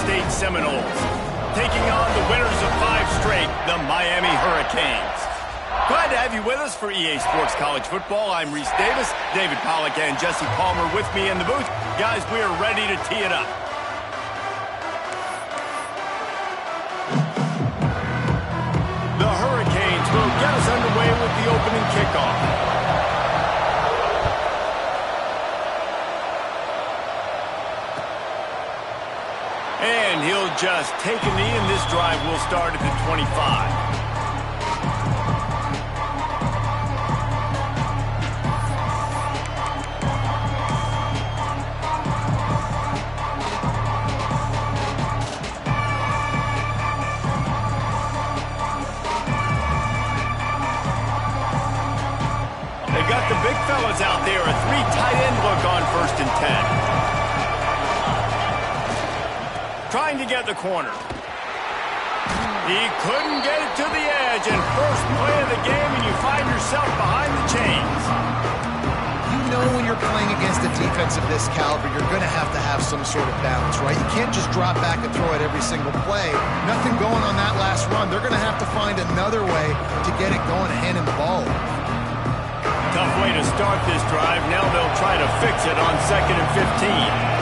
State Seminoles, taking on the winners of 5 straight, the Miami Hurricanes. Glad to have you with us for EA Sports College Football. I'm Reese Davis, David Pollack, and Jesse Palmer with me in the booth. Guys, we are ready to tee it up. The Hurricanes will get us underway with the opening kickoff. And he'll just take a knee, and this drive will start at the 25. They've got the big fellas out there, a 3 tight end look on 1st and 10. Trying to get the corner. He couldn't get it to the edge, and first play of the game, and you find yourself behind the chains. You know when you're playing against a defense of this caliber, you're going to have some sort of balance, right? You can't just drop back and throw it every single play. Nothing going on that last run. They're going to have to find another way to get it going and handing the ball. Tough way to start this drive. Now they'll try to fix it on 2nd and 15.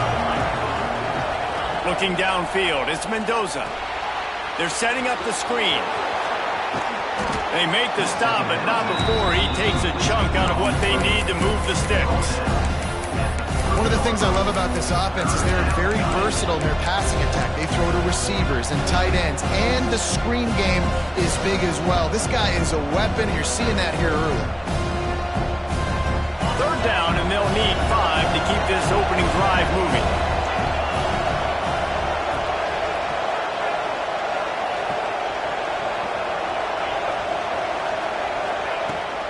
Looking downfield, it's Mendoza. They're setting up the screen. They make the stop, but not before he takes a chunk out of what they need to move the sticks. One of the things I love about this offense is they're very versatile in their passing attack. They throw to receivers and tight ends, and the screen game is big as well. This guy is a weapon, and you're seeing that here early. 3rd down, and they'll need 5 to keep this opening drive moving.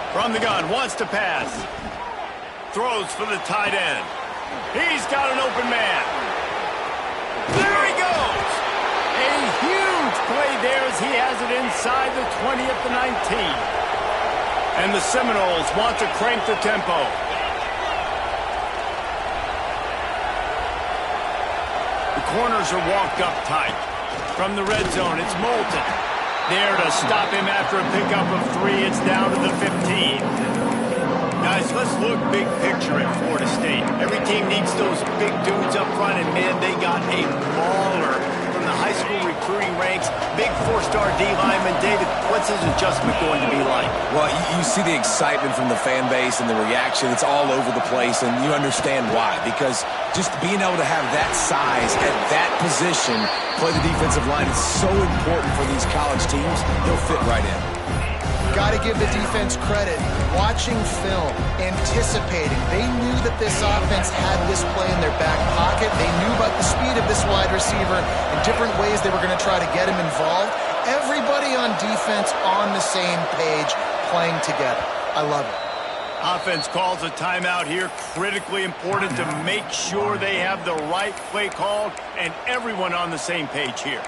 From the gun, wants to pass. Throws for the tight end. He's got an open man. There he goes! A huge play there as he has it inside the 20 at the 19. And the Seminoles want to crank the tempo. The corners are walked up tight. From the red zone, it's Moulton. There to stop him after a pickup of 3. It's down to the 15. Guys, let's look big picture at Florida State. Every team needs those big dudes up front, and man, they got a mauler from the high school recruiting ranks. Big 4-star D lineman. David, what's his adjustment going to be like? Well, you see the excitement from the fan base and the reaction. It's all over the place, and you understand why. Because just being able to have that size at that position, play the defensive line, is so important for these college teams. He'll fit right in. Got to give the defense credit. Watching film, anticipating. They knew that this offense had this play in their back pocket. They knew about the speed of this wide receiver and different ways they were going to try to get him involved. Everybody on defense on the same page, playing together. I love it. Offense calls a timeout here. Critically important to make sure they have the right play called and everyone on the same page here.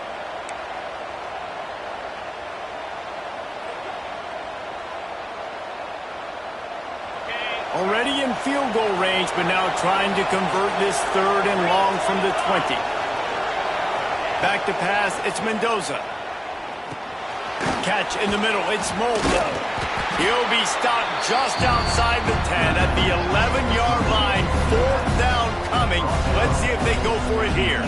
Already in field goal range, but now trying to convert this 3rd and long from the 20. Back to pass, it's Mendoza. Catch in the middle, it's Moulton. He'll be stopped just outside the 10 at the 11-yard line. 4th down coming. Let's see if they go for it here.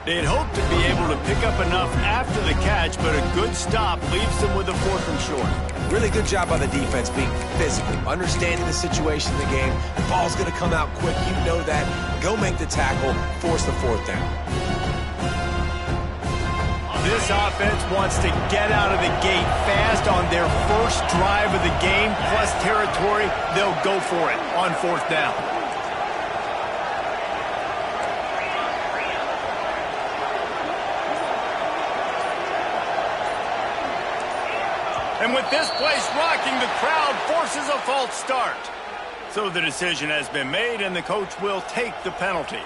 They'd hoped to be able to pick up enough after the catch, but a good stop leaves them with a 4th and short. Really good job by the defense being physical, understanding the situation in the game. The ball's going to come out quick. You know that. Go make the tackle, force the 4th down. This offense wants to get out of the gate fast on their first drive of the game, plus territory. They'll go for it on 4th down. And with this place rocking, the crowd forces a false start. So the decision has been made, and the coach will take the penalty.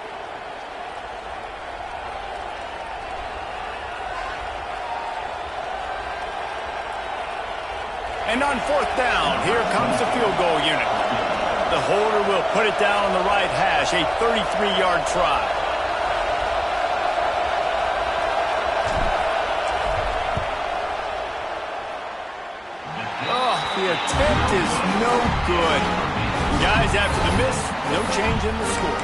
And on 4th down, here comes the field goal unit. The holder will put it down on the right hash, a 33-yard try. The attempt is no good. Guys, after the miss, no change in the score.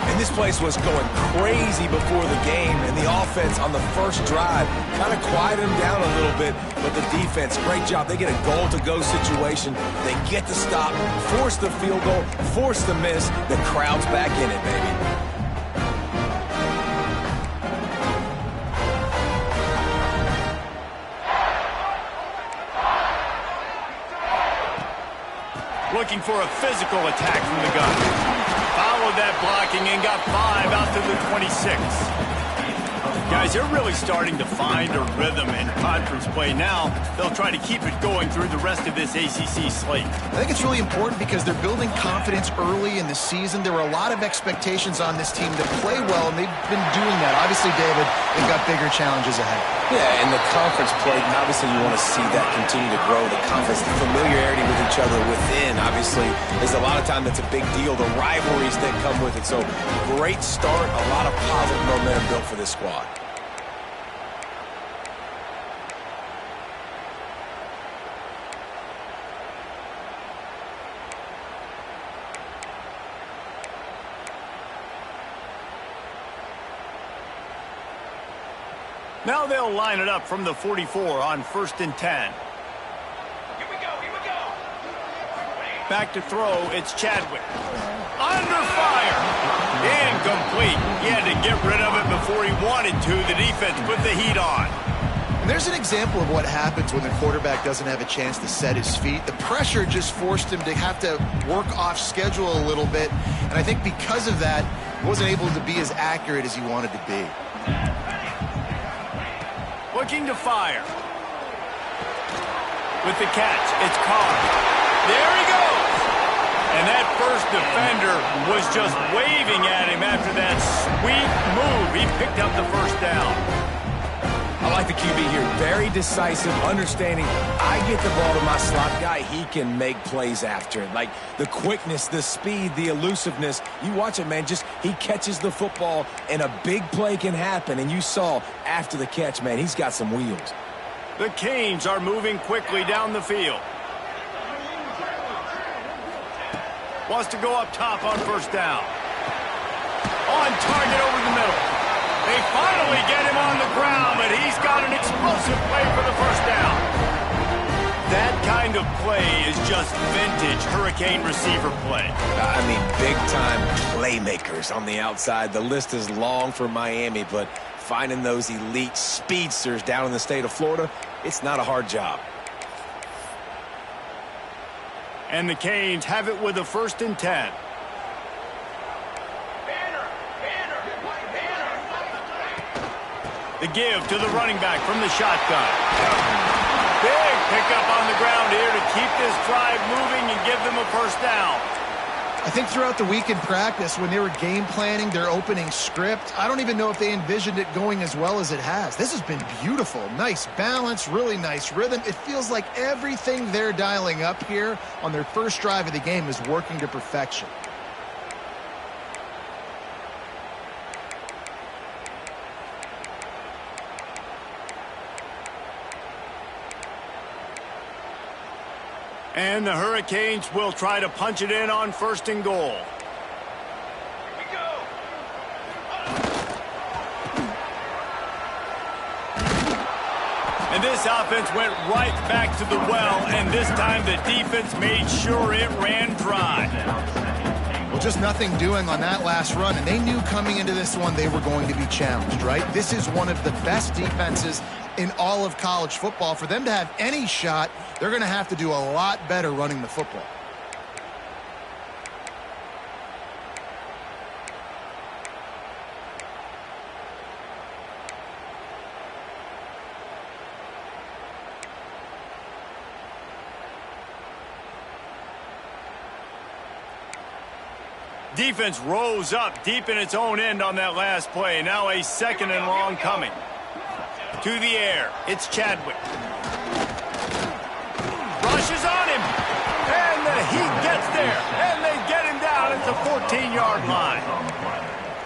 And this place was going crazy before the game, and the offense on the first drive kind of quieted them down a little bit, but the defense, great job. They get a goal-to-go situation. They get the stop, force the field goal, force the miss. The crowd's back in it, baby. Looking for a physical attack from the gun. Followed that blocking and got 5 out to the 26. Guys, they're really starting to find a rhythm in conference play now. They'll try to keep it going through the rest of this ACC slate. I think it's really important because they're building confidence early in the season. There were a lot of expectations on this team to play well, and they've been doing that. Obviously, David, they've got bigger challenges ahead. Yeah, in the conference play, obviously you want to see that continue to grow. The confidence, the familiarity with each other within, obviously, is a lot of time that's a big deal. The rivalries that come with it. So, great start, a lot of positive momentum built for this squad. Now they'll line it up from the 44 on 1st and 10. Here we go, here we go. Back to throw, it's Chadwick. Under fire. Incomplete. He had to get rid of it before he wanted to. The defense put the heat on. And there's an example of what happens when the quarterback doesn't have a chance to set his feet. The pressure just forced him to have to work off schedule a little bit. And I think because of that, he wasn't able to be as accurate as he wanted to be. Looking to fire. With the catch, it's Carr. There he goes! And that first defender was just waving at him after that sweet move. He picked up the 1st down. I like the QB here. Very decisive, understanding. I get the ball to my slot guy. He can make plays after it. Like the quickness, the speed, the elusiveness. You watch it, man. Just he catches the football, and a big play can happen. And you saw after the catch, man, he's got some wheels. The Canes are moving quickly down the field. Wants to go up top on 1st down. On target over the middle. They finally get him on the ground, but he's got an explosive play for the 1st down. That kind of play is just vintage Hurricane receiver play. I mean, big-time playmakers on the outside. The list is long for Miami, but finding those elite speedsters down in the state of Florida, it's not a hard job. And the Canes have it with a 1st and 10. The give to the running back from the shotgun. Big pickup on the ground here to keep this drive moving and give them a 1st down. I think throughout the week in practice, when they were game planning their opening script, I don't even know if they envisioned it going as well as it has. This has been beautiful. Nice balance, really nice rhythm. It feels like everything they're dialing up here on their first drive of the game is working to perfection. And the Hurricanes will try to punch it in on 1st and goal. this offense went right back to the well, and this time the defense made sure it ran dry. Well, just nothing doing on that last run, and they knew coming into this one they were going to be challenged, right? This is one of the best defenses in all of college football. For them to have any shot, they're going to have to do a lot better running the football. Defense rose up deep in its own end on that last play. Now a 2nd and long coming. To the air, it's Chadwick. Rushes on him, and the Heat gets there, and they get him down at the 14-yard line.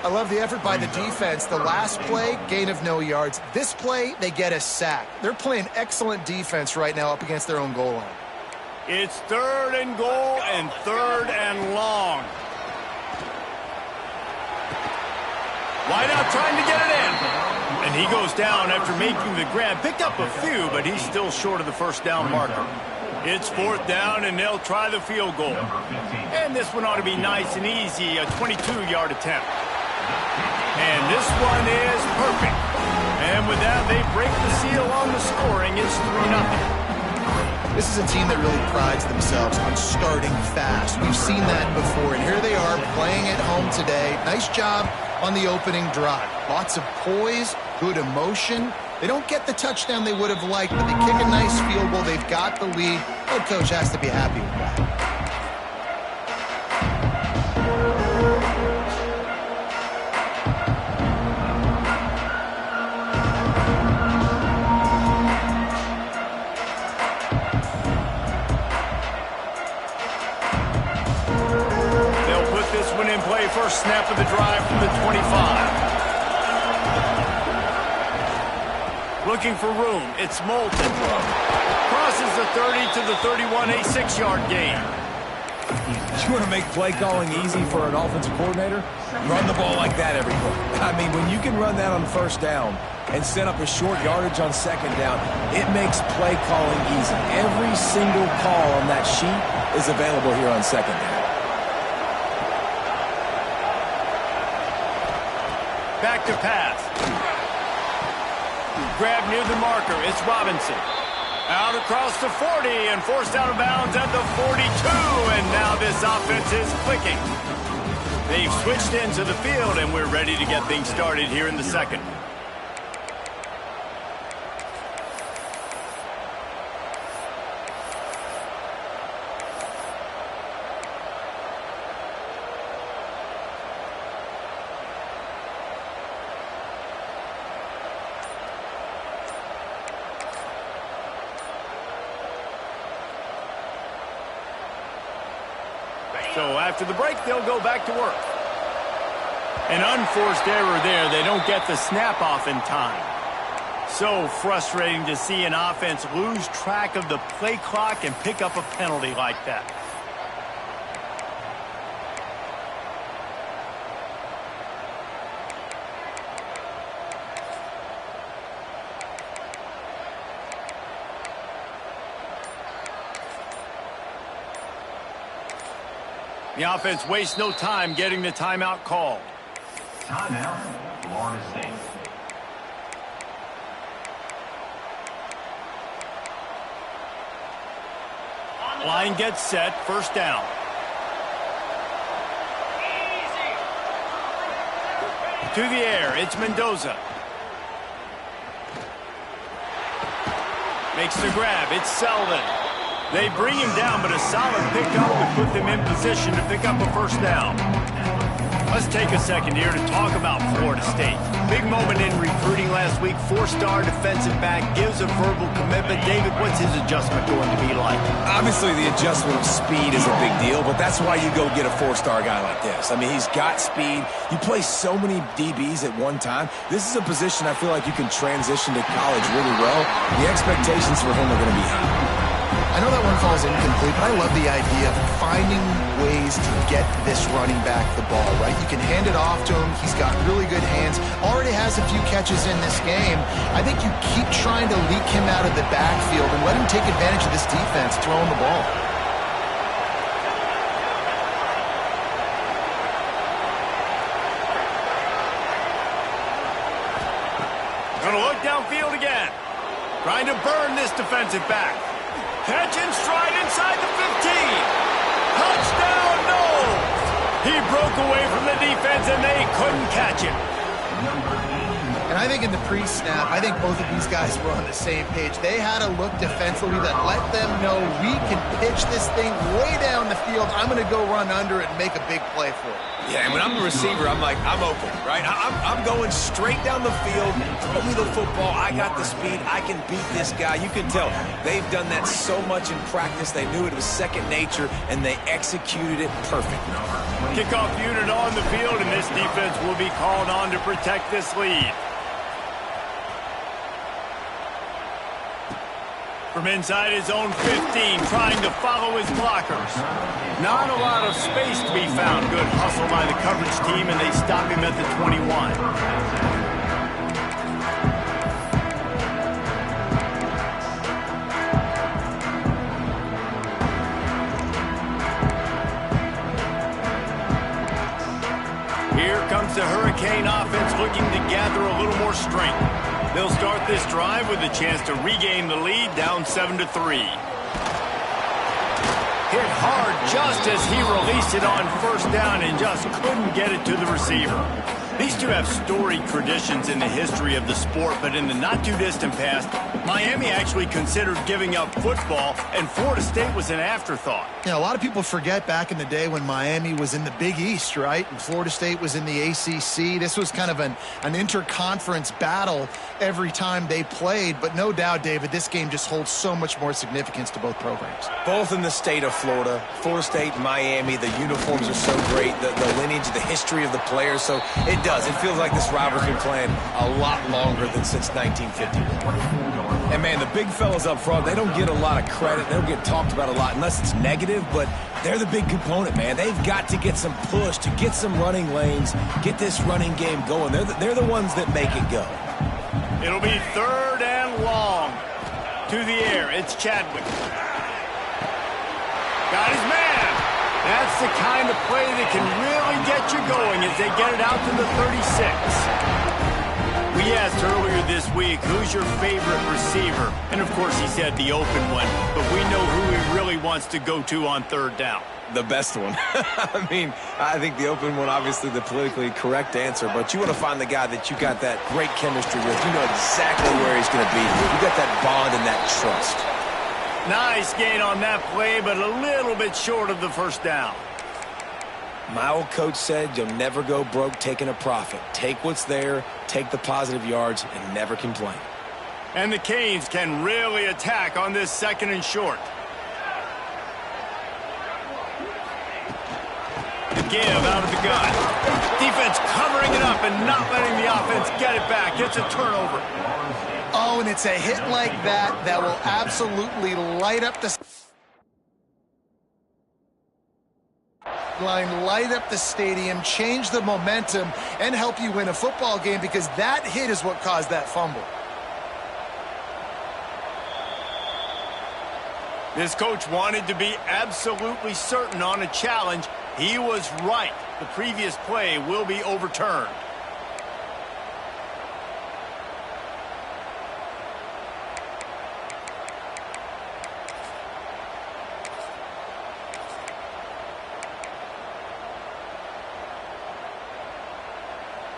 I love the effort by the defense. The last play, gain of no yards. This play, they get a sack. They're playing excellent defense right now up against their own goal line. It's 3rd and goal and 3rd and long. Wide out trying to get it in. And he goes down after making the grab. Picked up a few, but he's still short of the first down marker. It's 4th down, and they'll try the field goal. And this one ought to be nice and easy, a 22-yard attempt. And this one is perfect. And with that, they break the seal on the scoring. It's 3-0. This is a team that really prides themselves on starting fast. We've seen that before, and here they are playing at home today. Nice job on the opening drive. Lots of poise, good emotion. They don't get the touchdown they would have liked, but they kick a nice field goal. They've got the lead. Head coach has to be happy with that. First snap of the drive from the 25. Looking for room. It's Moulton. Crosses the 30 to the 31, a 6-yard gain. You want to make play calling easy for an offensive coordinator? Run the ball like that every play. I mean, when you can run that on 1st down and set up a short yardage on 2nd down, it makes play calling easy. Every single call on that sheet is available here on 2nd down. Back to pass. Grab near the marker. It's Robinson. Out across the 40 and forced out of bounds at the 42. And now this offense is clicking. They've switched into the field, and we're ready to get things started here in the 2nd. So after the break, they'll go back to work. An unforced error there. They don't get the snap off in time. So frustrating to see an offense lose track of the play clock and pick up a penalty like that. The offense wastes no time getting the timeout called. Timeout, Florida State. Line gets set, 1st down. To the air, it's Mendoza. Makes the grab, it's Selden. They bring him down, but a solid pickup would put them in position to pick up a 1st down. Let's take a second here to talk about Florida State. Big moment in recruiting last week. 4-star defensive back gives a verbal commitment. David, what's his adjustment going to be like? Obviously, the adjustment of speed is a big deal, but that's why you go get a 4-star guy like this. I mean, he's got speed. You play so many DBs at one time. This is a position I feel like you can transition to college really well. The expectations for him are going to be high. I I know that one falls incomplete, but I love the idea of finding ways to get this running back the ball, right? You can hand it off to him. He's got really good hands. Already has a few catches in this game. I think you keep trying to leak him out of the backfield and let him take advantage of this defense throwing the ball. Gonna look downfield again. Trying to burn this defensive back. Catch and stride inside the 15. Touchdown, Knowles. He broke away from the defense and they couldn't catch him. And I think in the pre-snap, I think both of these guys were on the same page. They had a look defensively that let them know we can pitch this thing way down the field. I'm going to go run under it and make a big play for it. Yeah, and when I'm the receiver, I'm like, I'm open, right? I'm going straight down the field. Throw me the football. I got the speed. I can beat this guy. You can tell they've done that so much in practice. They knew it was second nature, and they executed it perfectly. Kickoff unit on the field, and this defense will be called on to protect this lead. From inside his own 15, trying to follow his blockers. Not a lot of space to be found. Good hustle by the coverage team, and they stop him at the 21. Here comes the Hurricane offense looking to gather a little more strength. They'll start this drive with a chance to regain the lead, down 7-3. Hit hard just as he released it on first down and just couldn't get it to the receiver. These two have storied traditions in the history of the sport, but in the not-too-distant past, Miami actually considered giving up football, and Florida State was an afterthought. Yeah, a lot of people forget back in the day when Miami was in the Big East, right? And Florida State was in the ACC. This was kind of an interconference battle every time they played. But no doubt, David, this game just holds so much more significance to both programs. Both in the state of Florida, Florida State and Miami, the uniforms are so great, the lineage, the history of the players. So it does. It feels like this rivalry's been playing a lot longer than since 1951. And, man, the big fellas up front, they don't get a lot of credit. They don't get talked about a lot unless it's negative, but they're the big component, man. They've got to get some push, to get some running lanes, get this running game going. They're the ones that make it go. It'll be 3rd and long. To the air, it's Chadwick. Got his man. That's the kind of play that can really get you going as they get it out to the 36. We asked earlier this week, who's your favorite receiver? And, of course, he said the open one. But we know who he really wants to go to on 3rd down. The best one. I mean, I think the open one, obviously the politically correct answer, but you want to find the guy that you got that great chemistry with. You know exactly where he's going to be. You got that bond and that trust. Nice gain on that play, but a little bit short of the first down. My old coach said you'll never go broke taking a profit. Take what's there, take the positive yards, and never complain. And the Canes can really attack on this 2nd and short. The give out of the gun. Defense covering it up and not letting the offense get it back. It's a turnover. Oh, and it's a hit like that that will absolutely light up the line, light up the stadium, change the momentum, and help you win a football game, because that hit is what caused that fumble. This coach wanted to be absolutely certain on a challenge. He was right. The previous play will be overturned.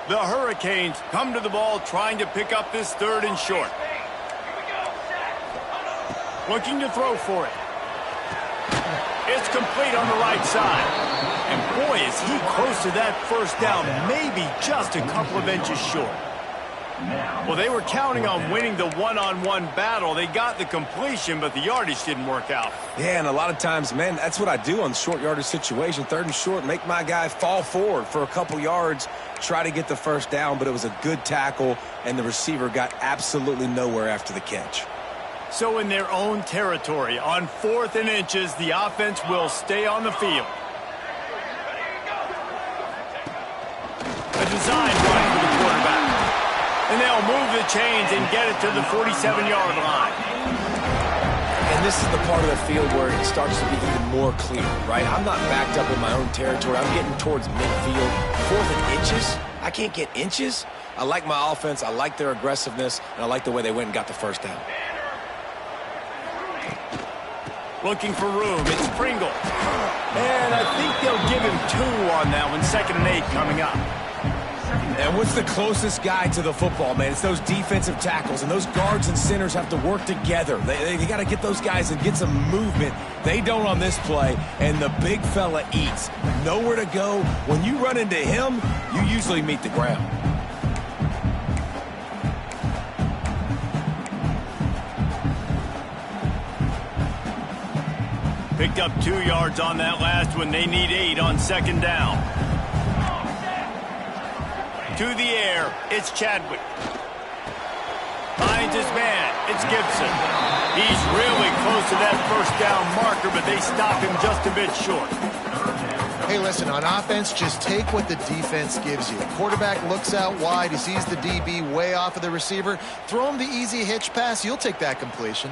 The Hurricanes come to the ball trying to pick up this 3rd and short. Looking to throw for it. It's complete on the right side. And boy, is he close to that first down, maybe just a couple of inches short. Well, they were counting on winning the one-on-one battle. They got the completion, but the yardage didn't work out. Yeah, and a lot of times, man, that's what I do on short yardage situation. 3rd and short, make my guy fall forward for a couple yards, try to get the first down, but it was a good tackle, and the receiver got absolutely nowhere after the catch. So in their own territory, on 4th and inches, the offense will stay on the field. A design run for the quarterback. And they'll move the chains and get it to the 47-yard line. And this is the part of the field where it starts to be even more clear, right? I'm not backed up in my own territory. I'm getting towards midfield. 4th and inches? I can't get inches? I like my offense. I like their aggressiveness. And I like the way they went and got the first down. Looking for room. It's Pringle. And I think they'll give him 2 on that one. 2nd and 8 coming up. And what's the closest guy to the football, man? It's those defensive tackles, and those guards and centers have to work together. They got to get those guys and get some movement. They don't on this play, and the big fella eats. Nowhere to go. When you run into him, you usually meet the ground. Picked up 2 yards on that last one. They need 8 on 2nd down. To the air, it's Chadwick. Finds his man, it's Gibson. He's really close to that 1st down marker, but they stop him just a bit short. Hey, listen, on offense, just take what the defense gives you. Quarterback looks out wide, he sees the DB way off of the receiver. Throw him the easy hitch pass, you'll take that completion.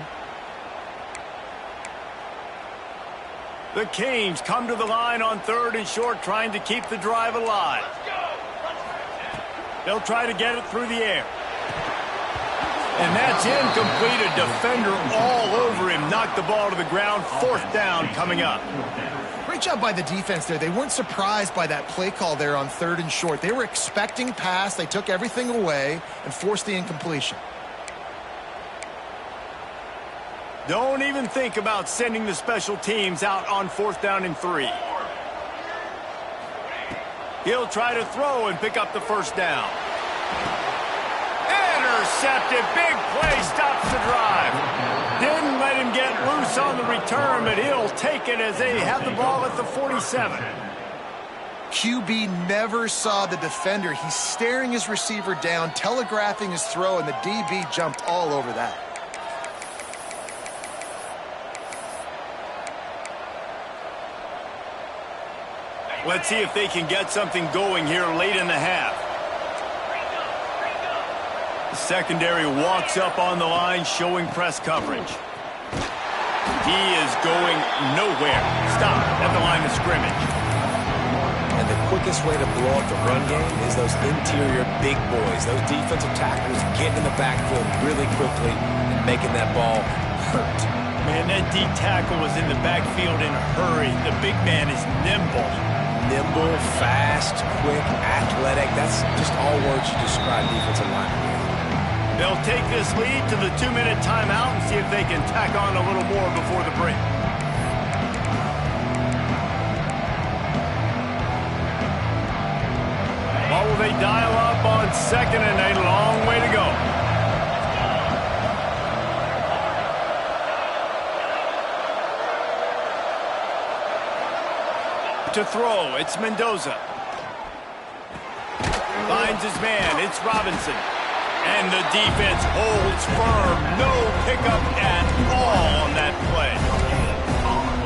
The Canes come to the line on 3rd and short, trying to keep the drive alive. They'll try to get it through the air. And that's incomplete. A defender all over him. Knocked the ball to the ground. 4th down coming up. Great job by the defense there. They weren't surprised by that play call there on 3rd and short. They were expecting pass. They took everything away and forced the incompletion. Don't even think about sending the special teams out on 4th down and 3. He'll try to throw and pick up the 1st down. Intercepted. Big play. Stops the drive. Didn't let him get loose on the return, but he'll take it as they have the ball at the 47. QB never saw the defender. He's staring his receiver down, telegraphing his throw, and the DB jumped all over that. Let's see if they can get something going here late in the half. The secondary walks up on the line, showing press coverage. He is going nowhere. Stop at the line of scrimmage. And the quickest way to blow up the run game is those interior big boys, those defensive tackles getting in the backfield really quickly and making that ball hurt. Man, that D tackle was in the backfield in a hurry. The big man is nimble. Nimble, fast, quick, athletic. That's just all words you describe defensive linemen. They'll take this lead to the 2-minute timeout and see if they can tack on a little more before the break. What will they dial up on 2nd and 8? A long way to go. To throw, it's Mendoza. Finds his man, it's Robinson. And the defense holds firm. No pickup at all on that play.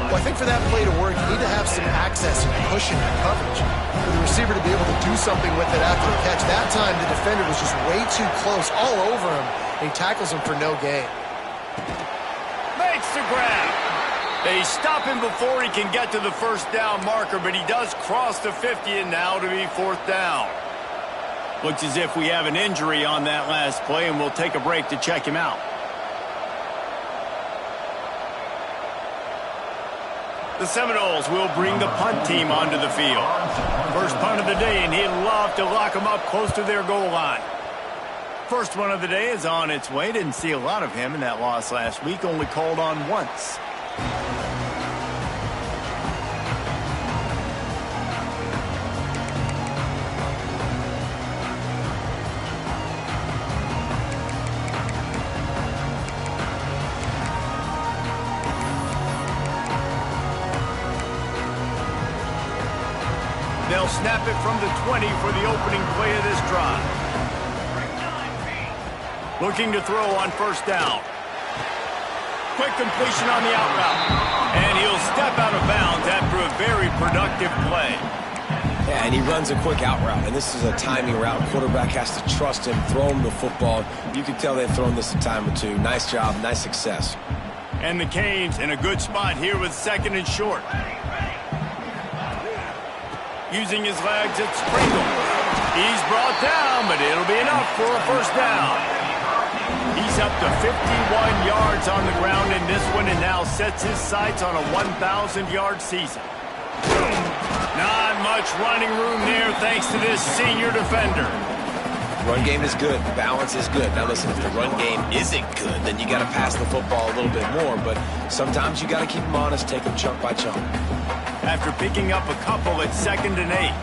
Well, I think for that play to work, you need to have some access and pushing and coverage. For the receiver to be able to do something with it after the catch. That time, the defender was just way too close, all over him, and he tackles him for no gain. Makes the grab. They stop him before he can get to the 1st down marker, but he does cross the 50 and now to be 4th down. Looks as if we have an injury on that last play, and we'll take a break to check him out. The Seminoles will bring the punt team onto the field. First punt of the day, and he'd love to lock them up close to their goal line. First one of the day is on its way. Didn't see a lot of him in that loss last week, only called on once. They'll snap it from the 20 for the opening play of this drive. Looking to throw on 1st down. Quick completion on the out route. And he'll step out of bounds after a very productive play. Yeah, and he runs a quick out route, and this is a timing route. Quarterback has to trust him, throw him the football. You can tell they've thrown this a time or two. Nice job, nice success. And the Canes in a good spot here with 2nd and short. Using his legs, it's Pringle. He's brought down, but it'll be enough for a first down. He's up to 51 yards on the ground in this one and now sets his sights on a 1,000-yard season. Not much running room there thanks to this senior defender. Run game is good. Balance is good. Now listen, if the run game isn't good, then you got to pass the football a little bit more. But sometimes you got to keep them honest, take them chunk by chunk. After picking up a couple at 2nd and 8.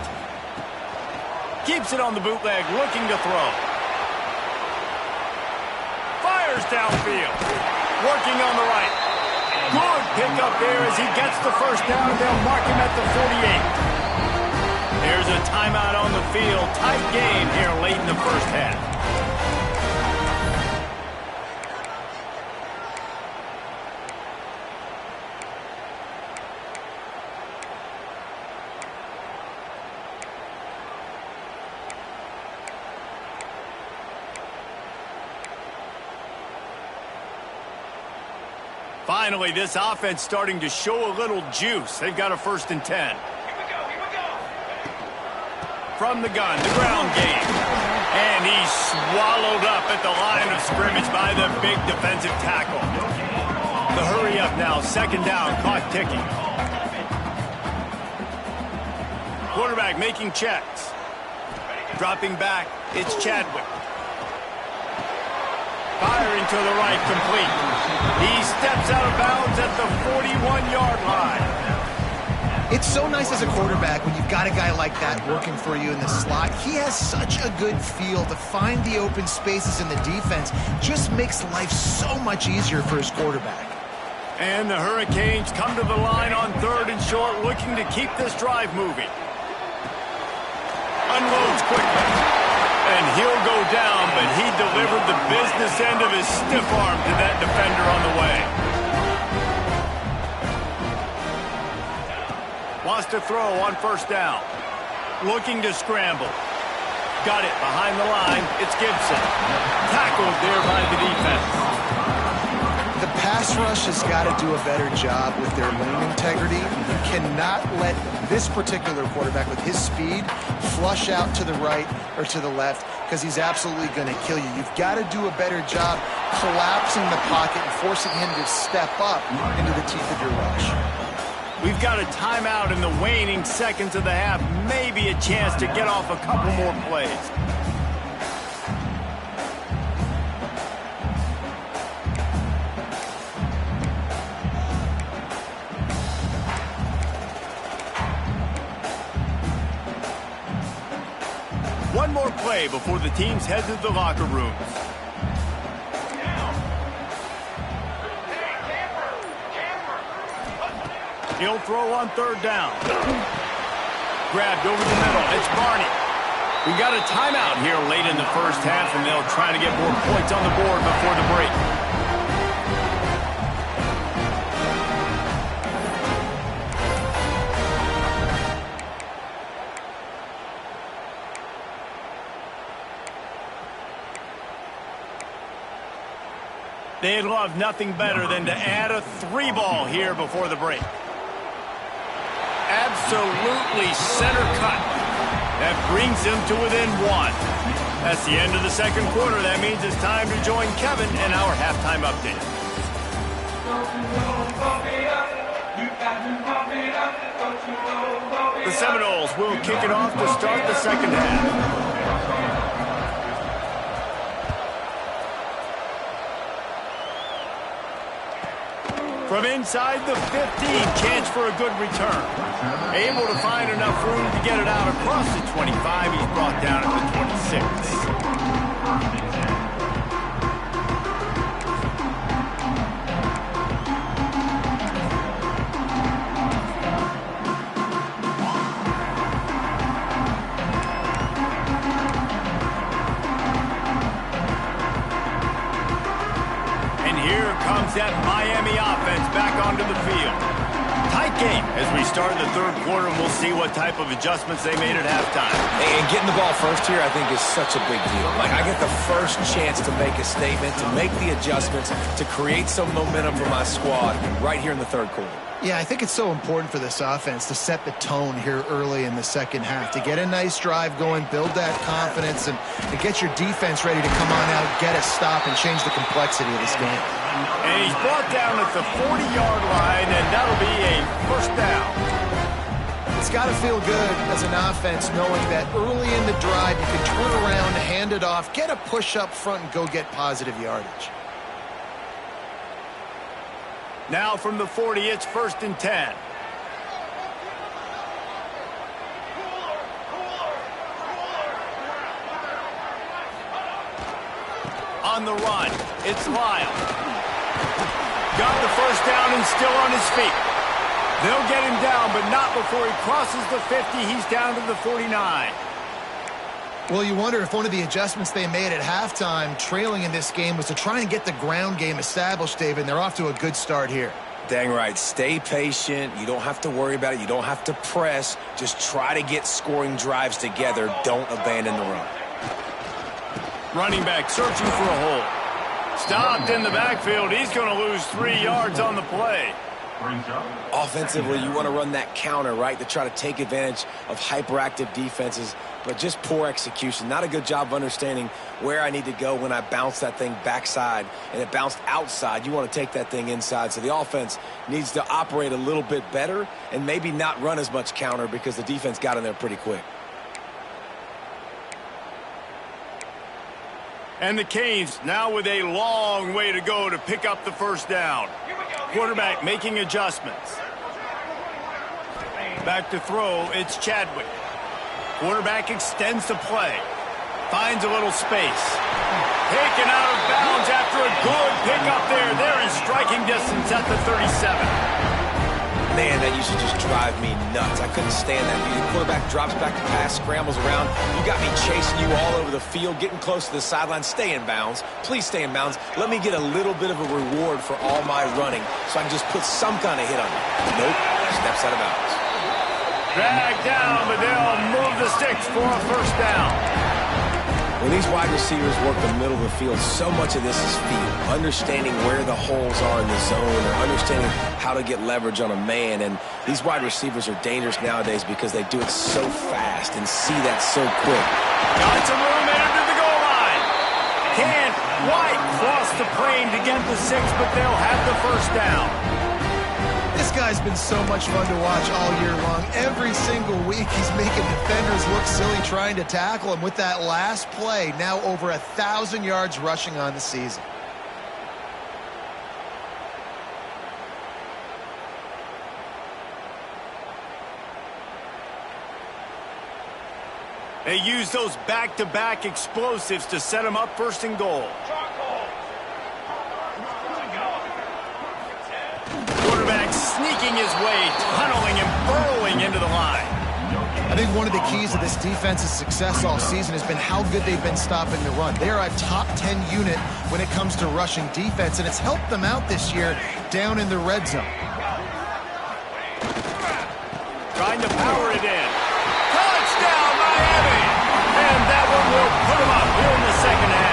Keeps it on the bootleg, looking to throw. Fires downfield. Working on the right. Good pickup there as he gets the first down. They'll mark him at the 48. There's a timeout on the field. Tight game here late in the first half. Finally, this offense starting to show a little juice. They've got a 1st and 10. From the gun, the ground game. And he's swallowed up at the line of scrimmage by the big defensive tackle. The hurry up now, 2nd down, clock ticking. Quarterback making checks. Dropping back, it's Chadwick. Firing to the right, complete. He steps out of bounds at the 41-yard line. It's so nice as a quarterback when you've got a guy like that working for you in the slot. He has such a good feel to find the open spaces in the defense. Just makes life so much easier for his quarterback. And the Hurricanes come to the line on 3rd and short, looking to keep this drive moving. Unloads quickly. And he'll go down, but he delivered the business end of his stiff arm to that defender on the way. Wants to throw on 1st down. Looking to scramble. Got it behind the line. It's Gibson. Tackled there by the defense. The pass rush has got to do a better job with their lane integrity. You cannot let this particular quarterback with his speed flush out to the right or to the left because he's absolutely going to kill you. You've got to do a better job collapsing the pocket and forcing him to step up into the teeth of your rush. We've got a timeout in the waning seconds of the half. Maybe a chance to get off a couple more plays. One more play before the teams head to the locker rooms. He'll throw on 3rd down. Grabbed over the middle. It's Barney. We got a timeout here late in the first half, and they'll try to get more points on the board before the break. They'd love nothing better than to add a 3-ball here before the break. Absolutely center cut. That brings him to within 1. That's the end of the second quarter. That means it's time to join Kevin in our halftime update. The Seminoles will kick it off to start the second half. From inside the 15, chance for a good return. Able to find enough room to get it out across the 25. He's brought down at the 26. And here comes that Miami game as we start the third quarter, and we'll see what type of adjustments they made at halftime. And getting the ball first here, I think, is such a big deal. Like, I get the first chance to make a statement, to make the adjustments, to create some momentum for my squad right here in the third quarter. Yeah, I think it's so important for this offense to set the tone here early in the second half, to get a nice drive going, build that confidence, and get your defense ready to come on out, get a stop, and change the complexity of this game. And he's brought down at the 40-yard line, and that'll be a first down. It's got to feel good as an offense knowing that early in the drive you can turn around, hand it off, get a push up front, and go get positive yardage. Now from the 40, it's 1st and 10. On the run, it's Lyle. Got the first down and still on his feet. They'll get him down, but not before he crosses the 50. He's down to the 49. Well, you wonder if one of the adjustments they made at halftime, trailing in this game, was to try and get the ground game established, David. They're off to a good start here. Dang right. Stay patient. You don't have to worry about it. You don't have to press. Just try to get scoring drives together. Don't abandon the run. Running back searching for a hole. Stopped in the backfield. He's going to lose 3 yards on the play. Offensively, you want to run that counter, right, to try to take advantage of hyperactive defenses, but just poor execution. Not a good job of understanding where I need to go when I bounce that thing backside and it bounced outside. You want to take that thing inside. So the offense needs to operate a little bit better and maybe not run as much counter because the defense got in there pretty quick. And the Canes now with a long way to go to pick up the first down. Quarterback making adjustments. Back to throw, it's Chadwick. Quarterback extends the play. Finds a little space. Taken out of bounds after a good pickup there. They're in striking distance at the 37. Man, that used to just drive me nuts. I couldn't stand that. The quarterback drops back to pass, scrambles around. You got me chasing you all over the field, getting close to the sideline. Stay in bounds. Please stay in bounds. Let me get a little bit of a reward for all my running so I can just put some kind of hit on you. Nope. Steps out of bounds. Dragged down, but they'll move the sticks for a first down. When these wide receivers work the middle of the field, so much of this is feel. Understanding where the holes are in the zone or understanding how to get leverage on a man. And these wide receivers are dangerous nowadays because they do it so fast and see that so quick. Got some room into the goal line. Can't quite cross the plane to get the 6, but they'll have the first down. This guy's been so much fun to watch all year long. Every single week he's making defenders look silly trying to tackle him with that last play. Now over 1,000 yards rushing on the season. They use those back-to-back explosives to set them up 1st and goal. Sneaking his way, tunneling and burrowing into the line. I think one of the keys of this defense's success all season has been how good they've been stopping the run. They're a top 10 unit when it comes to rushing defense, and it's helped them out this year down in the red zone. Trying to power it in. Touchdown, Miami! And that one will put them up here in the second half.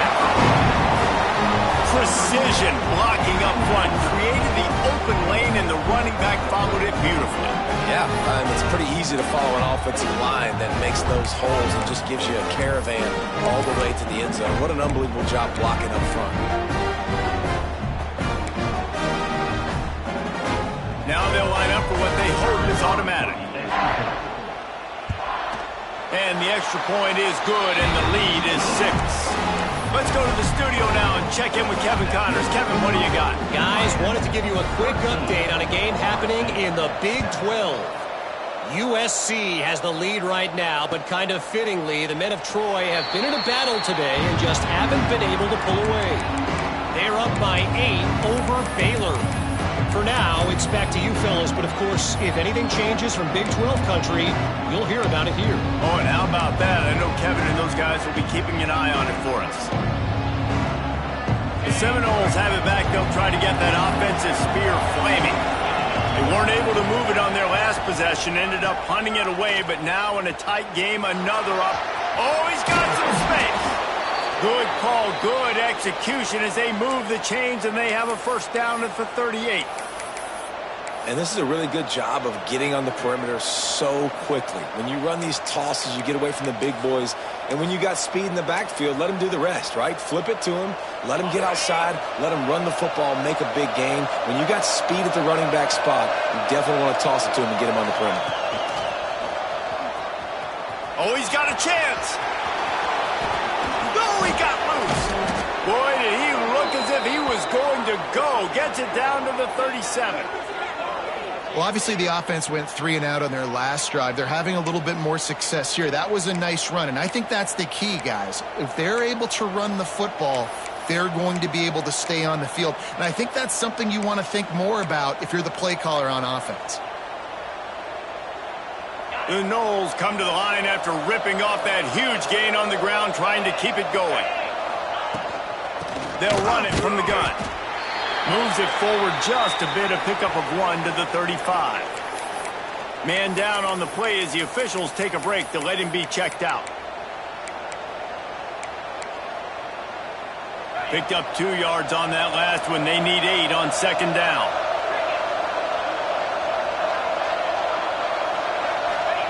Precision blocking up front created the open lane, and the running back followed it beautifully. Yeah, it's pretty easy to follow an offensive line that makes those holes and just gives you a caravan all the way to the end zone. What an unbelievable job blocking up front. Now they'll line up for what they hope is automatic. And the extra point is good, and the lead is 6. Let's go to the studio now and check in with Kevin Connors. Kevin, what do you got? Guys, wanted to give you a quick update on a game happening in the Big 12. USC has the lead right now, but kind of fittingly, the men of Troy have been in a battle today and just haven't been able to pull away. They're up by 8 over Baylor. For now, it's back to you fellas, but of course, if anything changes from Big 12 country, you'll hear about it here. Oh, and how about that? I know Kevin and those guys will be keeping an eye on it for us. The Seminoles have it back. They'll try to get that offensive spear flaming. They weren't able to move it on their possession, ended up punting it away, but now in a tight game, another up. Oh, he's got some space. Good call, good execution as they move the chains, and they have a first down at the 38. And this is a really good job of getting on the perimeter so quickly. When you run these tosses, you get away from the big boys. And when you got speed in the backfield, let him do the rest, right? Flip it to him, let him get outside, let him run the football, make a big gain. When you got speed at the running back spot, you definitely want to toss it to him and get him on the perimeter. Oh, he's got a chance. No, he got loose. Boy, did he look as if he was going to go. Gets it down to the 37. Well, obviously the offense went 3 and out on their last drive. They're having a little bit more success here. That was a nice run, and I think that's the key, guys. If they're able to run the football, they're going to be able to stay on the field. And I think that's something you want to think more about if you're the play caller on offense. The Noles come to the line after ripping off that huge gain on the ground, trying to keep it going. They'll run it from the gun. Moves it forward just a bit, a pickup of 1 to the 35. Man down on the play as the officials take a break to let him be checked out. Picked up 2 yards on that last one. They need 8 on second down.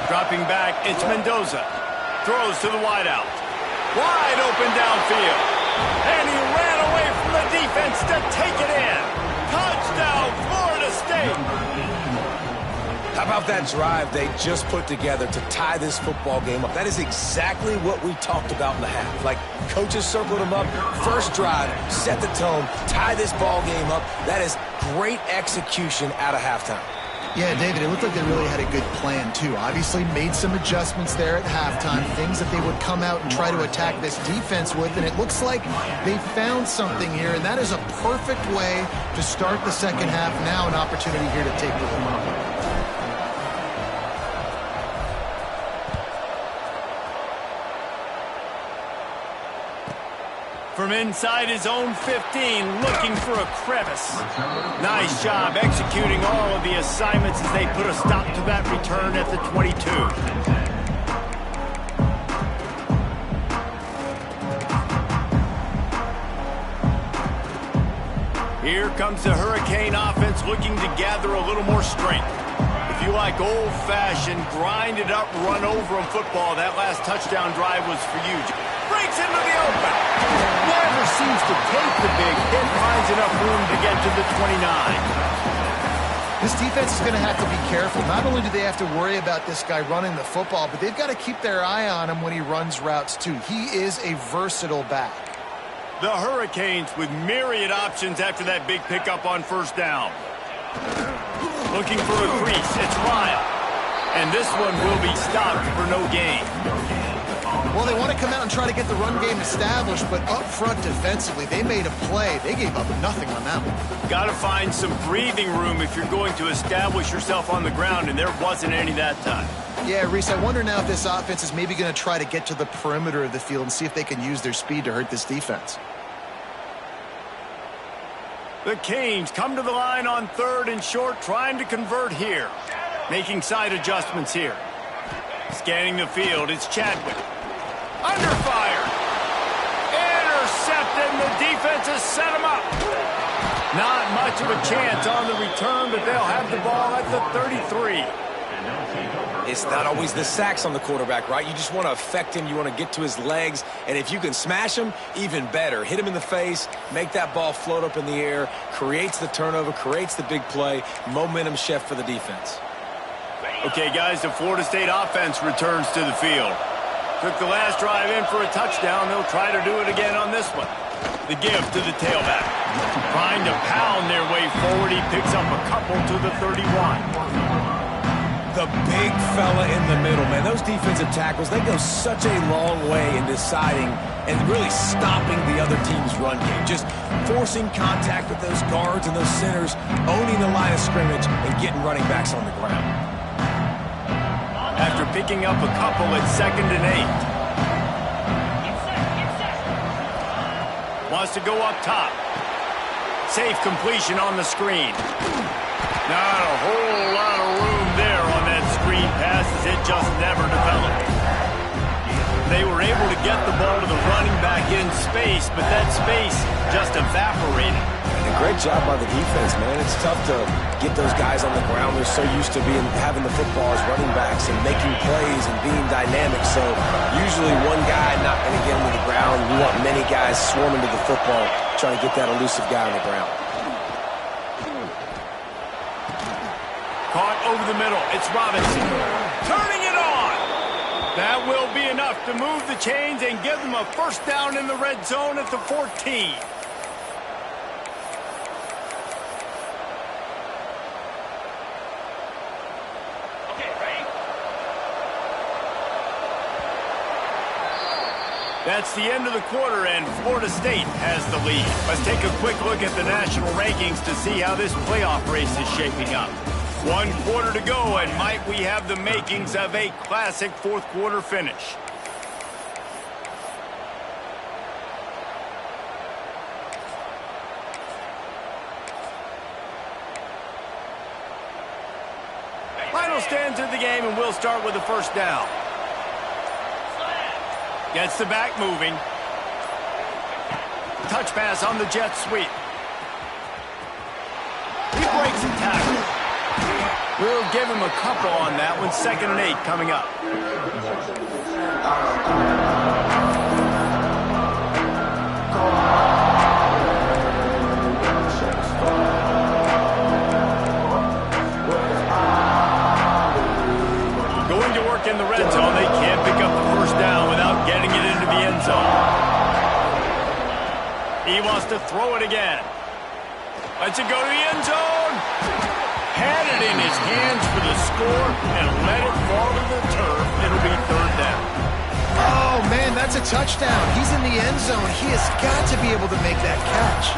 Dropping back, it's Mendoza. Throws to the wideout. Wide open downfield. And he ran away from the defense to take it in. Touchdown, Florida State. How about that drive they just put together to tie this football game up? That is exactly what we talked about in the half. Like, coaches circled them up. First drive, set the tone, tie this ball game up. That is great execution out of halftime. Yeah, David, it looked like they really had a good plan, too. Obviously made some adjustments there at halftime, things that they would come out and try to attack this defense with, and it looks like they found something here, and that is a perfect way to start the second half. Now an opportunity here to take the lead. From inside his own 15, looking for a crevice. Nice job executing all of the assignments as they put a stop to that return at the 22. Here comes the Hurricane offense looking to gather a little more strength. If you like old-fashioned, grind-it-up, run-over-'em football, that last touchdown drive was for you. Breaks into the open. Never seems to take the big hit. Finds enough room to get to the 29. This defense is going to have to be careful. Not only do they have to worry about this guy running the football, but they've got to keep their eye on him when he runs routes, too. He is a versatile back. The Hurricanes with myriad options after that big pickup on first down. Looking for a crease. It's Lyle. And this one will be stopped for no gain. Well, they want to come out and try to get the run game established, but up front defensively, they made a play. They gave up nothing on that one. Got to find some breathing room if you're going to establish yourself on the ground, and there wasn't any that time. Yeah, Reese, I wonder now if this offense is maybe going to try to get to the perimeter of the field and see if they can use their speed to hurt this defense. The Canes come to the line on 3rd and short, trying to convert here. Making side adjustments here. Scanning the field, it's Chadwick. Under fire. Intercepted, and the defense has set him up. Not much of a chance on the return, but they'll have the ball at the 33. It's not always the sacks on the quarterback, right? You just want to affect him. You want to get to his legs. And if you can smash him, even better. Hit him in the face, make that ball float up in the air, creates the turnover, creates the big play, momentum shift for the defense. Okay, guys, the Florida State offense returns to the field. Took the last drive in for a touchdown. They'll try to do it again on this one. The give to the tailback. Trying to pound their way forward. He picks up a couple to the 31. The big fella in the middle, man. Those defensive tackles, they go such a long way in deciding and really stopping the other team's run game. Just forcing contact with those guards and those centers, owning the line of scrimmage, and getting running backs on the ground. After picking up a couple at 2nd and 8. Wants to go up top. Safe completion on the screen. Not a whole lot of room there on that space, but that space just evaporated. And a great job by the defense, man. It's tough to get those guys on the ground. They're so used to having the football as running backs and making plays and being dynamic. So usually one guy not going to get him to the ground. You want many guys swarming to the football, trying to get that elusive guy on the ground. Caught over the middle. It's Robinson. Turning it on. That will be enough to move the chains and give them a first down in the red zone at the 14. Okay, ready? That's the end of the quarter, and Florida State has the lead. Let's take a quick look at the national rankings to see how this playoff race is shaping up. 1 quarter to go, and might we have the makings of a classic fourth quarter finish. Final stands of the game, and we'll start with the first down. Gets the back moving. Touch pass on the jet sweep. He breaks the tackle. We'll give him a couple on that one. 2nd and 8 coming up. Going to work in the red zone. They can't pick up the first down without getting it into the end zone. He wants to throw it again. Lets it go to the end zone. Had it in his hands for the score and let it fall to the turf. It'll be 3rd down. Oh, man, that's a touchdown. He's in the end zone. He has got to be able to make that catch.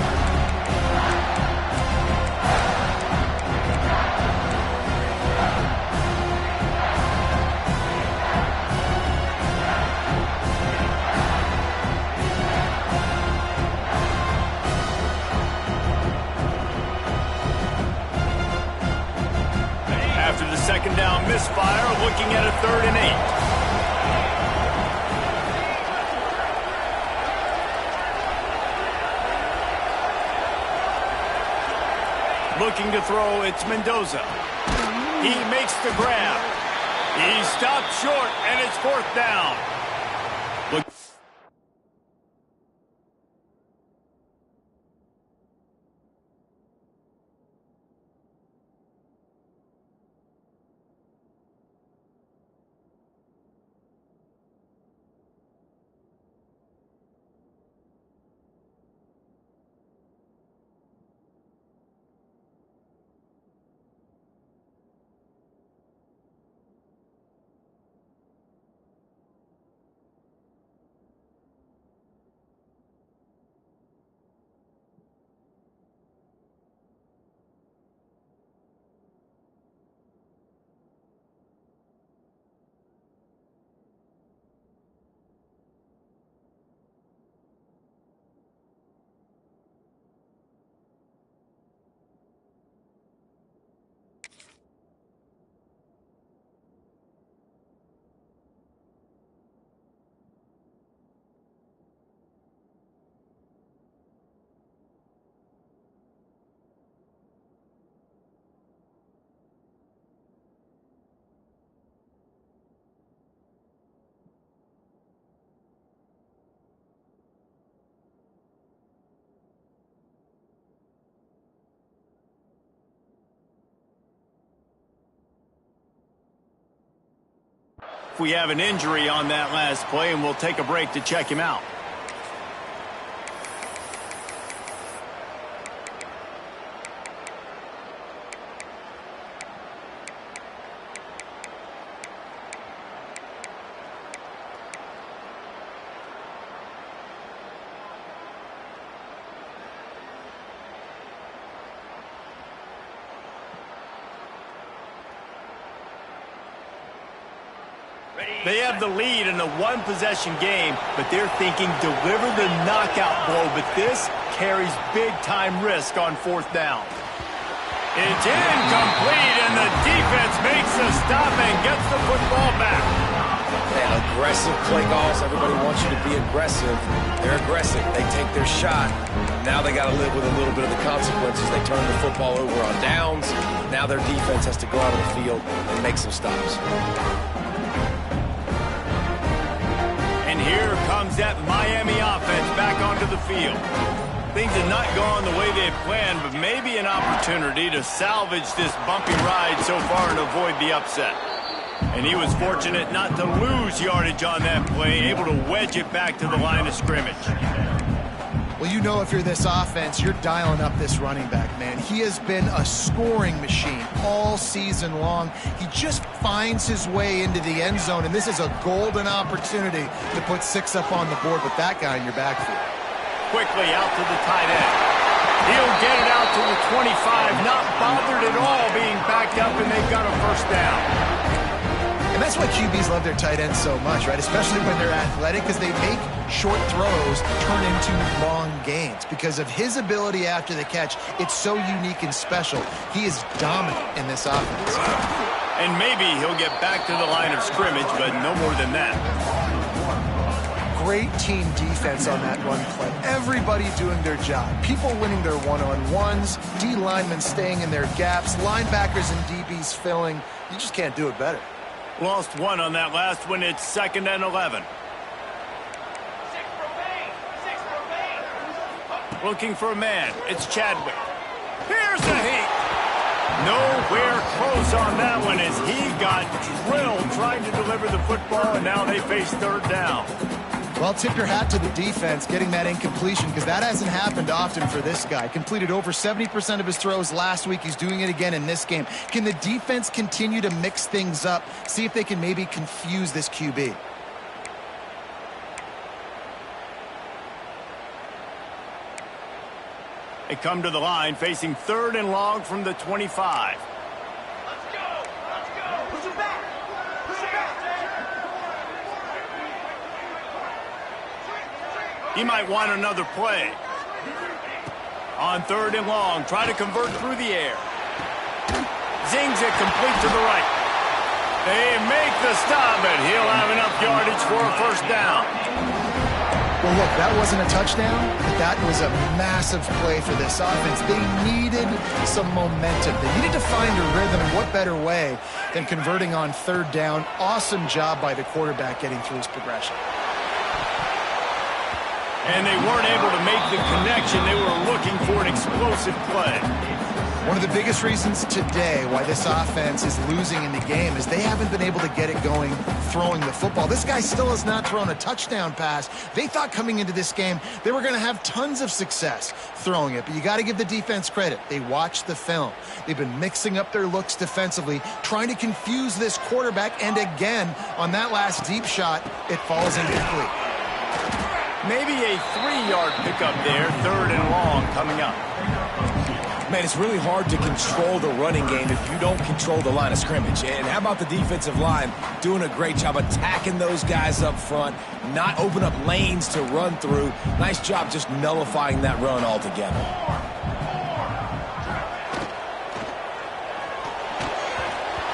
After the 2nd down misfire, looking at a 3rd and 8. Looking to throw, it's Mendoza. He makes the grab. He stopped short, and it's 4th down. Look. If we have an injury on that last play, and we'll take a break to check him out. They have the lead in a one-possession game, but they're thinking deliver the knockout blow, but this carries big-time risk on 4th down. It's incomplete, and the defense makes the stop and gets the football back. Man, a aggressive play calls. Everybody wants you to be aggressive. They're aggressive. They take their shot. Now they got to live with a little bit of the consequences. They turn the football over on downs. Now their defense has to go out on the field and make some stops. And here comes that Miami offense back onto the field. Things have not gone the way they had planned, but maybe an opportunity to salvage this bumpy ride so far and avoid the upset. And he was fortunate not to lose yardage on that play, able to wedge it back to the line of scrimmage. Well, you know if you're this offense, you're dialing up this running back, man. He has been a scoring machine all season long. He just finds his way into the end zone, and this is a golden opportunity to put 6 up on the board with that guy in your backfield. Quickly out to the tight end. He'll get it out to the 25, not bothered at all being backed up, and they've got a first down. And that's why QBs love their tight ends so much, right? Especially when they're athletic, because they make short throws turn into long gains. Because of his ability after the catch, it's so unique and special. He is dominant in this offense. And maybe he'll get back to the line of scrimmage, but no more than that. Great team defense on that run play. Everybody doing their job. People winning their one-on-ones, D linemen staying in their gaps, linebackers and DBs filling. You just can't do it better. Lost one on that last one. It's 2nd and 11. Looking for a man. It's Chadwick. Here's the heat. Nowhere close on that one as he got drilled trying to deliver the football, and now they face 3rd down. Well, tip your hat to the defense getting that incompletion, because that hasn't happened often for this guy. Completed over 70% of his throws last week. He's doing it again in this game. Can the defense continue to mix things up? See if they can maybe confuse this QB. They come to the line facing 3rd and long from the 25. He might want another play. On 3rd and long, try to convert through the air. Zings it complete to the right. They make the stop, but he'll have enough yardage for a first down. Well, look, that wasn't a touchdown, but that was a massive play for this offense. They needed some momentum. They needed to find a rhythm. What better way than converting on 3rd down? Awesome job by the quarterback getting through his progression. And they weren't able to make the connection. They were looking for an explosive play. One of the biggest reasons today why this offense is losing in the game is they haven't been able to get it going throwing the football. This guy still has not thrown a touchdown pass. They thought coming into this game they were going to have tons of success throwing it, but you got to give the defense credit. They watched the film. They've been mixing up their looks defensively, trying to confuse this quarterback, and again, on that last deep shot, it falls incomplete. Maybe a 3-yard pickup there, 3rd and long coming up. Man, it's really hard to control the running game if you don't control the line of scrimmage. And how about the defensive line doing a great job attacking those guys up front, not open up lanes to run through. Nice job just nullifying that run altogether.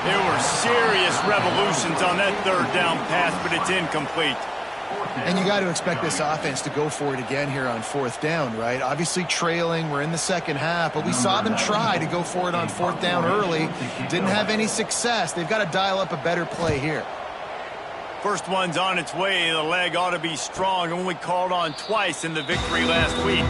There were serious revolutions on that 3rd down pass, but it's incomplete. And you got to expect this offense to go for it again here on 4th down, right? Obviously trailing, we're in the second half, but we saw them try to go for it on 4th down early. Didn't have any success. They've got to dial up a better play here. First one's on its way. The leg ought to be strong. Only called on twice in the victory last week.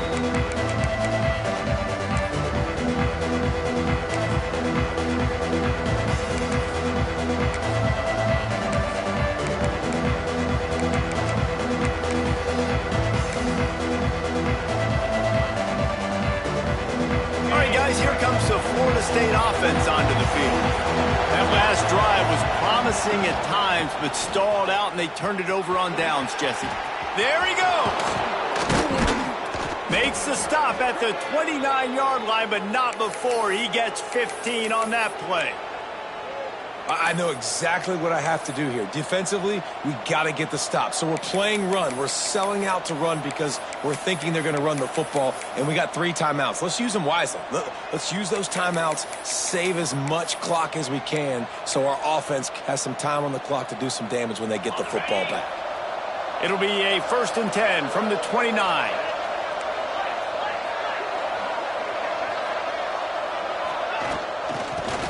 Here comes the Florida State offense onto the field. That last drive was promising at times, but stalled out, and they turned it over on downs, Jesse. There he goes. Makes the stop at the 29-yard line, but not before he gets 15 on that play. I know exactly what I have to do here. Defensively, we got to get the stop. So we're playing run. We're selling out to run because we're thinking they're going to run the football, and we got 3 timeouts. Let's use them wisely. Let's use those timeouts, save as much clock as we can so our offense has some time on the clock to do some damage when they get the football back. It'll be a 1st and 10 from the 29.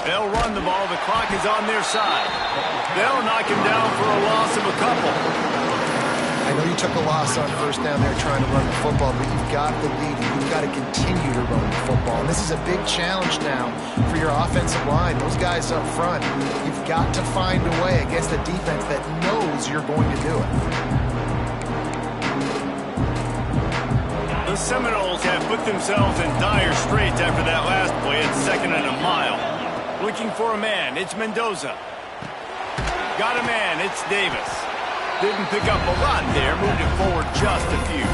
They'll run the ball. The clock is on their side. They'll knock him down for a loss of a couple. I know you took a loss on 1st down there trying to run the football, but you've got the lead. You've got to continue to run the football. And this is a big challenge now for your offensive line. Those guys up front, you've got to find a way against a defense that knows you're going to do it. The Seminoles have put themselves in dire straits after that last play at 2nd and a mile. Looking for a man, it's Mendoza. Got a man, it's Davis. Didn't pick up a lot there, moved it forward just a few.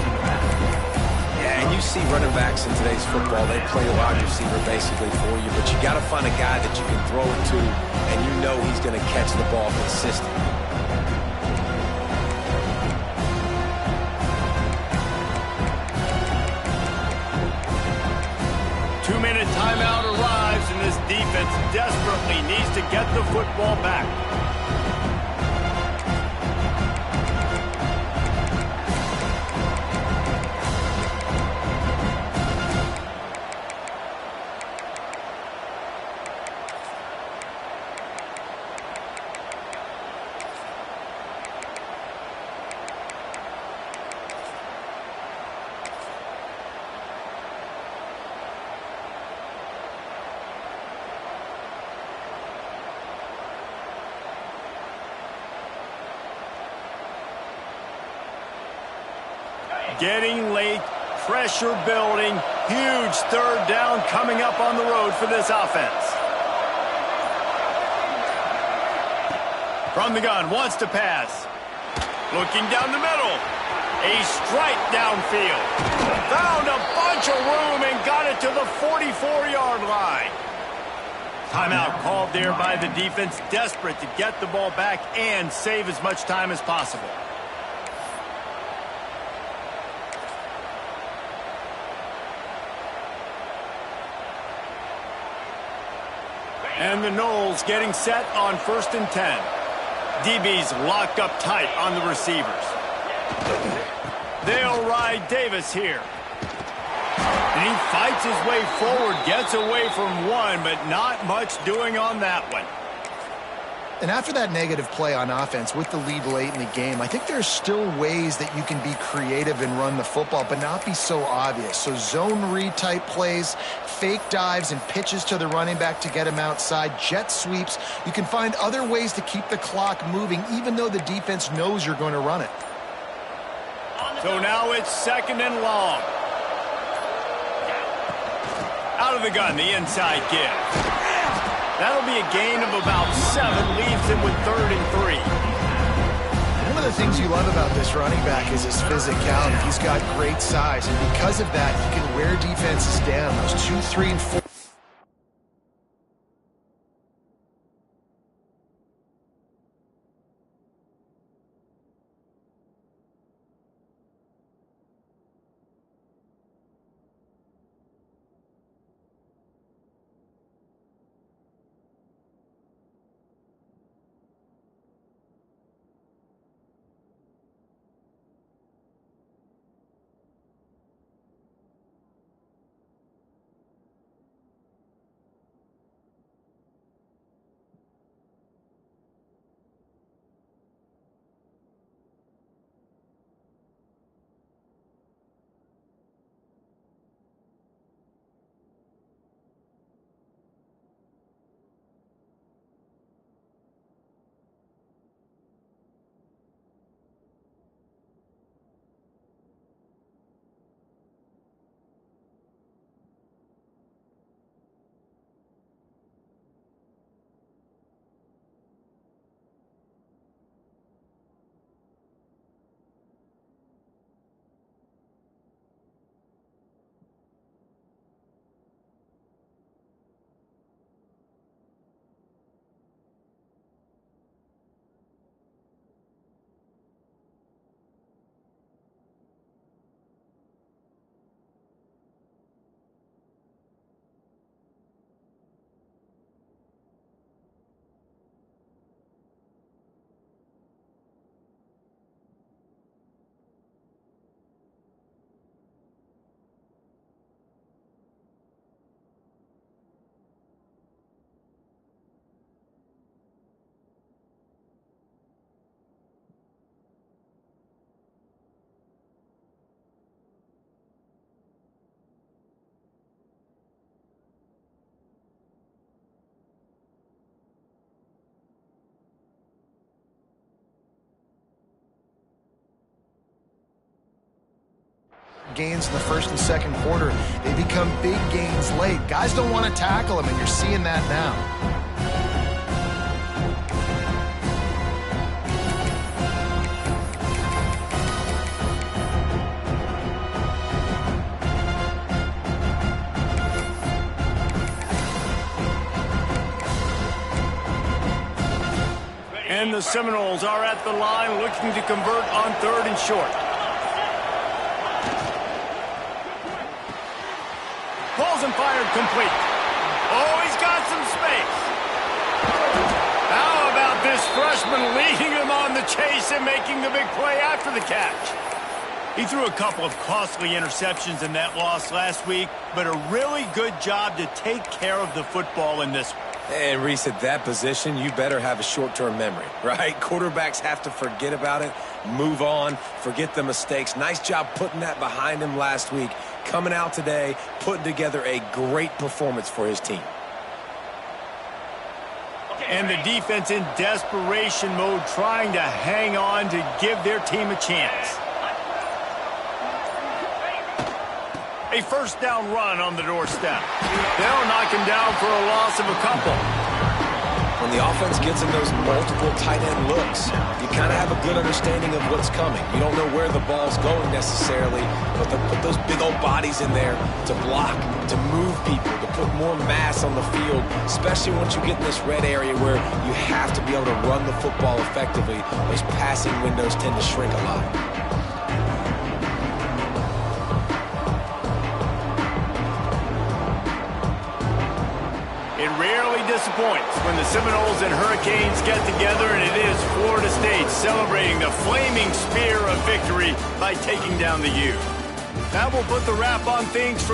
Yeah, and you see running backs in today's football, they play a wide receiver basically for you, but you got to find a guy that you can throw it to, and you know he's going to catch the ball consistently. 2-minute timeout arrives, and this defense desperately needs to get the football back. Getting late, pressure building, huge 3rd down coming up on the road for this offense. From the gun, wants to pass. Looking down the middle. A strike downfield. Found a bunch of room and got it to the 44-yard line. Timeout called there by the defense, desperate to get the ball back and save as much time as possible. And the Noles getting set on 1st and 10. DB's locked up tight on the receivers. They'll ride Davis here. And he fights his way forward, gets away from one, but not much doing on that one. And after that negative play on offense with the lead late in the game, I think there's still ways that you can be creative and run the football, but not be so obvious. So zone read type plays, fake dives and pitches to the running back to get him outside, jet sweeps. You can find other ways to keep the clock moving, even though the defense knows you're going to run it. So now it's 2nd and long. Out of the gun, the inside give. That'll be a gain of about 7, leaves him with 3rd and 3. One of the things you love about this running back is his physicality. He's got great size, and because of that, he can wear defenses down. Those 2, 3, and 4. gains in the first and second quarter, they become big gains late. Guys don't want to tackle them, and you're seeing that now. And the Seminoles are at the line looking to convert on 3rd and short. Balls and fired complete. Oh, he's got some space. How about this freshman leading him on the chase and making the big play after the catch? He threw a couple of costly interceptions in that loss last week, but a really good job to take care of the football in this one. And Reese, at that position, you better have a short-term memory, right? Quarterbacks have to forget about it, move on, forget the mistakes. Nice job putting that behind him last week. Coming out today, putting together a great performance for his team. And the defense in desperation mode, trying to hang on to give their team a chance. A first down run on the doorstep. They'll knock him down for a loss of a couple. When the offense gets in those multiple tight end looks, you kind of have a good understanding of what's coming. You don't know where the ball's going necessarily, but they'll put those big old bodies in there to block, to move people, to put more mass on the field, especially once you get in this red area where you have to be able to run the football effectively. Those passing windows tend to shrink a lot. It rarely disappoints when the Seminoles and Hurricanes get together, and it is Florida State celebrating the flaming spear of victory by taking down the U. That will put the wrap on things from